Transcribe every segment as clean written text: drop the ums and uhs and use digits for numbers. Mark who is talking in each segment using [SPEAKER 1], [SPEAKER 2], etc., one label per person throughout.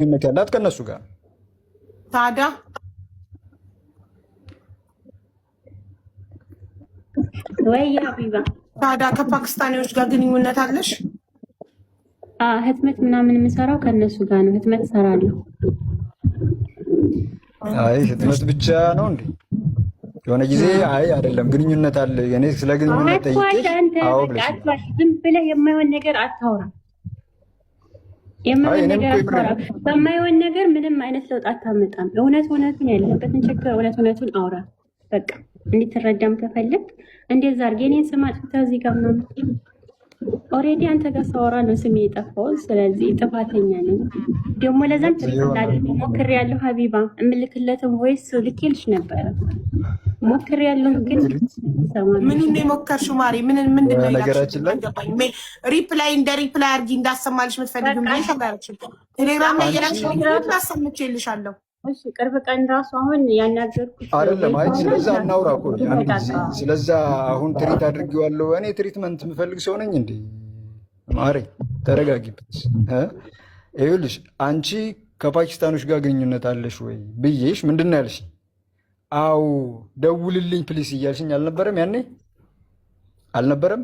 [SPEAKER 1] ግንኙነት ያላት ከነሱ ጋር
[SPEAKER 2] ታዲያ
[SPEAKER 3] ወይ ሀቢባ
[SPEAKER 2] ታዲያ ከፓኪስታኒዎች ጋር ግንኙነት አለሽ?
[SPEAKER 3] ህትመት ምናምን የምሰራው ከነሱ ጋር ነው። ህትመት እሰራለሁ።
[SPEAKER 1] አይ ህትመት ብቻ ነው እንዴ? የሆነ ጊዜ አይ አይደለም ግንኙነት አለ። እኔ ስለ ግንኙነት ጠይቄሽ አዎ ብለሽ
[SPEAKER 3] ዝም ብለህ የማይሆን ነገር አታውራ። የማይሆን ነገር አታውራ። በማይሆን ነገር ምንም አይነት ለውጥ አታመጣም። እውነቱን ያለበትን ችግር እውነቱን አውራ። በቃ እንድትረዳም ከፈለግ እንደዛ አድርጌ እኔን ስም አጥፍተህ እዚህ ጋር ምናምን ኦልሬዲ አንተ ጋር ሳወራ ነው ስሜ የጠፋው። ስለዚህ ጥፋተኛ ነኝ። ደግሞ ለዛም ሞክሬያለሁ። ሀቢባ እምልክለትም ቮይስ ልኬልሽ ነበረ። ሞክሬያለሁ ግን
[SPEAKER 2] ምን የሞከርሽው ማሪ? ምንድን ነው
[SPEAKER 1] ነገራችን ላይ
[SPEAKER 2] ሪፕላይ አድርጊ እንዳሰማልሽ የምትፈልጊው ምን ሸጋራችሁ ቴሌግራም ላይ የራስሽን አሰምቼልሻለሁ።
[SPEAKER 3] እሺ ቅርብ ቀን ራሱ አሁን ያናገርኩሽ
[SPEAKER 1] አይደለም። አይ ስለዛ እናውራ እኮ አንድ ጊዜ ስለዛ አሁን ትሪት አድርጌዋለሁ። እኔ ትሪትመንት የምፈልግ ሰው ነኝ እንዴ? ማሪ ተረጋጊበት። ይኸውልሽ አንቺ ከፓኪስታኖች ጋር ግንኙነት አለሽ ወይ ብዬሽ ምንድን ነው ያልሽ? አው ደውልልኝ ፕሊስ እያልሽኝ አልነበረም? ያኔ አልነበረም?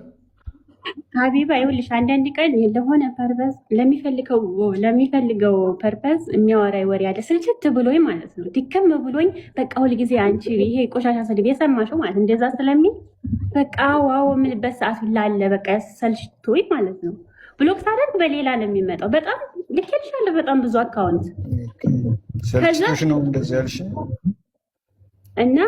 [SPEAKER 3] ሀቢባ ይኸውልሽ አንዳንድ ቀን ለሆነ ፐርፐዝ ለሚፈልገው ፐርፐዝ የሚያወራ ወሬ ያለ ስልችት ብሎኝ ማለት ነው። ድክም ብሎኝ በቃ ሁልጊዜ አንቺ ይሄ ቆሻሻ ስድብ የሰማሽው ማለት እንደዛ ስለሚል በቃ ዋው የምልበት ሰዓት ላለ በቃ ሰልችቶኝ ማለት ነው። ብሎክ ሳደርግ በሌላ ነው የሚመጣው። በጣም ልኬልሻለሁ በጣም ብዙ አካውንት
[SPEAKER 1] ሰልችቶሽ ነው እንደዚህ ያልሽ
[SPEAKER 3] እና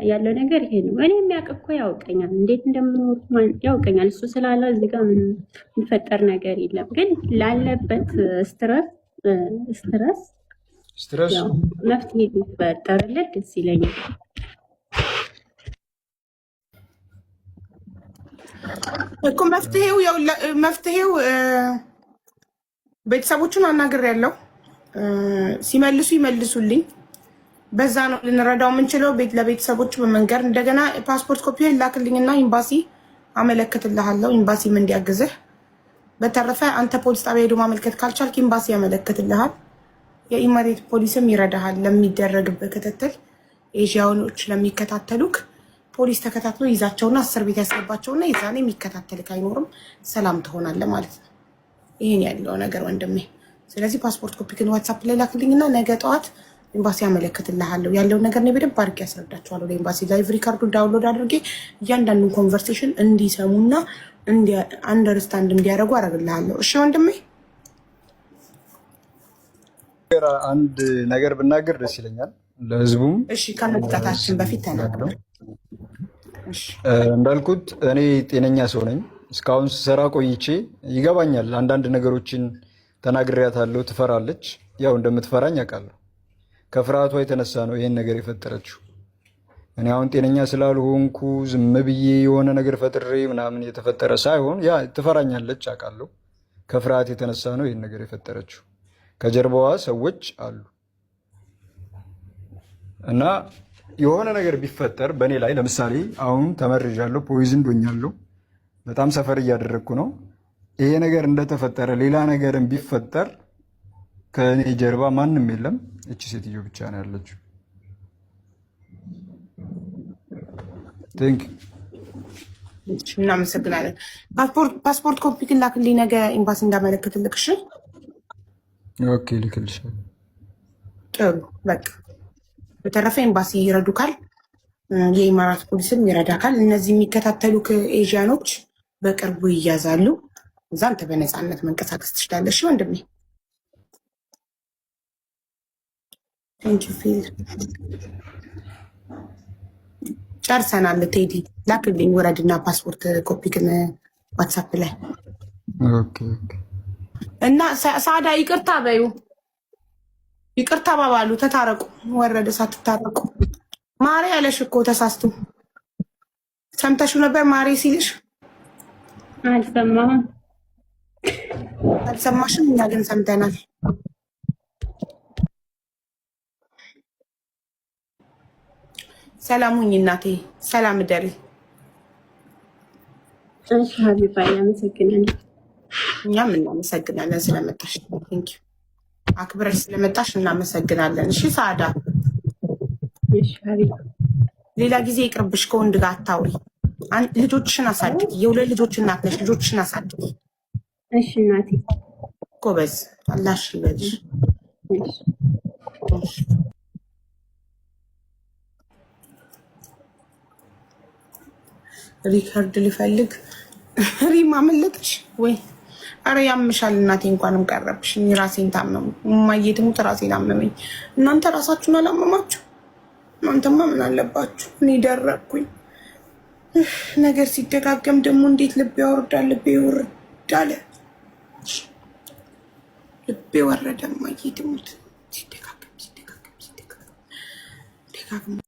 [SPEAKER 3] ያለው ነገር ይሄ ነው። እኔ የሚያውቅ እኮ ያውቀኛል፣ እንዴት እንደምኖር ያውቀኛል። እሱ ስላለ እዚህ ጋር ምንም የሚፈጠር ነገር የለም። ግን ላለበት ስትረስ መፍትሄ ቢፈጠርለት ደስ ይለኛል።
[SPEAKER 2] እኮ መፍትሄው ቤተሰቦቹን አናግሬያለሁ። ሲመልሱ ይመልሱልኝ። በዛ ነው ልንረዳው የምንችለው። ለቤተሰቦቹ በመንገር እንደገና ፓስፖርት ኮፒ ላክልኝና ኤምባሲ አመለክትልሃለሁ፣ ኤምባሲም እንዲያግዝህ። በተረፈ አንተ ፖሊስ ጣቢያ ሄዶ ማመልከት ካልቻልክ ኤምባሲ ያመለክትልሃል። የኢመሬት ፖሊስም ይረዳሃል ለሚደረግበት ክትትል። ኤዥያኖች ለሚከታተሉክ ፖሊስ ተከታትሎ ይዛቸውና 10 ቤት ያስገባቸውና ይዛኔ የሚከታተልክ አይኖርም፣ ሰላም ትሆናለህ ማለት ነው። ይሄን ያለው ነገር ወንድሜ። ስለዚህ ፓስፖርት ኮፒ ግን ዋትስአፕ ላይ ላክልኝና ነገ ጠዋት ኤምባሲ ያመለክትልሃለሁ። ያለውን ነገር ነው በደንብ አድርጌ ያስረዳቸዋለሁ። ለኤምባሲ ላይቭ ሪካርዱን ዳውንሎድ አድርጌ እያንዳንዱን ኮንቨርሴሽን እንዲሰሙና አንደርስታንድ እንዲያደርጉ አደርግልሃለሁ። እሺ ወንድሜ።
[SPEAKER 1] አንድ ነገር ብናገር ደስ ይለኛል ለህዝቡም።
[SPEAKER 2] እሺ ከመጣታችን በፊት ተናገር።
[SPEAKER 1] እንዳልኩት እኔ ጤነኛ ሰው ነኝ። እስካሁን ስሰራ ቆይቼ ይገባኛል። አንዳንድ ነገሮችን ተናግሬያታለሁ። ትፈራለች። ያው እንደምትፈራኝ አውቃለሁ። ከፍርሃቷ የተነሳ ነው ይሄን ነገር የፈጠረችው። እኔ አሁን ጤነኛ ስላልሆንኩ ዝም ብዬ የሆነ ነገር ፈጥሬ ምናምን የተፈጠረ ሳይሆን ያ ትፈራኛለች አውቃለሁ። ከፍርሃት የተነሳ ነው ይሄን ነገር የፈጠረችው። ከጀርባዋ ሰዎች አሉ እና የሆነ ነገር ቢፈጠር በእኔ ላይ ለምሳሌ አሁን ተመርዣለሁ፣ ፖይዝን ዶኛለሁ፣ በጣም ሰፈር እያደረግኩ ነው። ይሄ ነገር እንደተፈጠረ ሌላ ነገርም ቢፈጠር ከእኔ ጀርባ ማንም የለም። እቺ ሴትዮ ብቻ ነው ያለችው።
[SPEAKER 2] እናመሰግናለን። ፓስፖርት ኮፒ ግን ላክልኝ ነገ ኤምባሲ እንዳመለክትልክ። እሺ
[SPEAKER 1] ኦኬ፣ ልክልሻለሁ።
[SPEAKER 2] ጥሩ በቃ። በተረፈ ኤምባሲ ይረዱካል፣ የኢማራት ፖሊስም ይረዳካል። እነዚህ የሚከታተሉክ ኤዥያኖች በቅርቡ ይያዛሉ። እዛ አንተ በነፃነት መንቀሳቀስ ትችላለሽ ወንድሜ። ጨርሰናል። ቴዲ ላክልኝ ውረድና ፓስፖርት ኮፒ ግን ዋትሳፕ ላይ እና ሳዳ ይቅርታ በዩ፣ ይቅርታ ባባሉ፣ ተታረቁ። ወረደ ሳትታረቁ ማሬ ያለሽ እኮ ተሳስቶ ሰምተሽው ነበር። ማሬ ሲልሽ
[SPEAKER 3] አልሰማሁም።
[SPEAKER 2] አልሰማሽም? እኛ ግን ሰምተናል። ሰላም ሁኚ እናቴ፣ ሰላም እደሪ።
[SPEAKER 3] እሺ ሀቢባ፣ እናመሰግናለን።
[SPEAKER 2] እኛም እናመሰግናለን ስለመጣሽ። ቴንኪው አክብረሽ ስለመጣሽ እናመሰግናለን። እሺ ሳዳ፣ ሌላ ጊዜ ይቅርብሽ፣ ከወንድ ጋር አታውሪ። ልጆችሽን አሳድጊ። የሁለት ልጆች እናት ነሽ። ልጆችሽን አሳድጊ።
[SPEAKER 3] እሺ እናቴ።
[SPEAKER 2] ጎበዝ። አላህ ይበልሽ። ሪከርድ ልፈልግ። ሪም አመለጠሽ ወይ? አረ ያምሻል እናቴ። እንኳንም ቀረብሽ። እኔ ራሴን ታመሙ። እማዬ ትሙት ራሴን አመመኝ። እናንተ ራሳችሁን አላመማችሁ? እናንተማ ምን አለባችሁ? እኔ ደረቅኩኝ። ነገር ሲደጋገም ደግሞ እንዴት ልቤ ያወርዳል። ልቤ ይወርዳል። ልቤ ወረደ። እማዬ ትሙት ሲደጋገም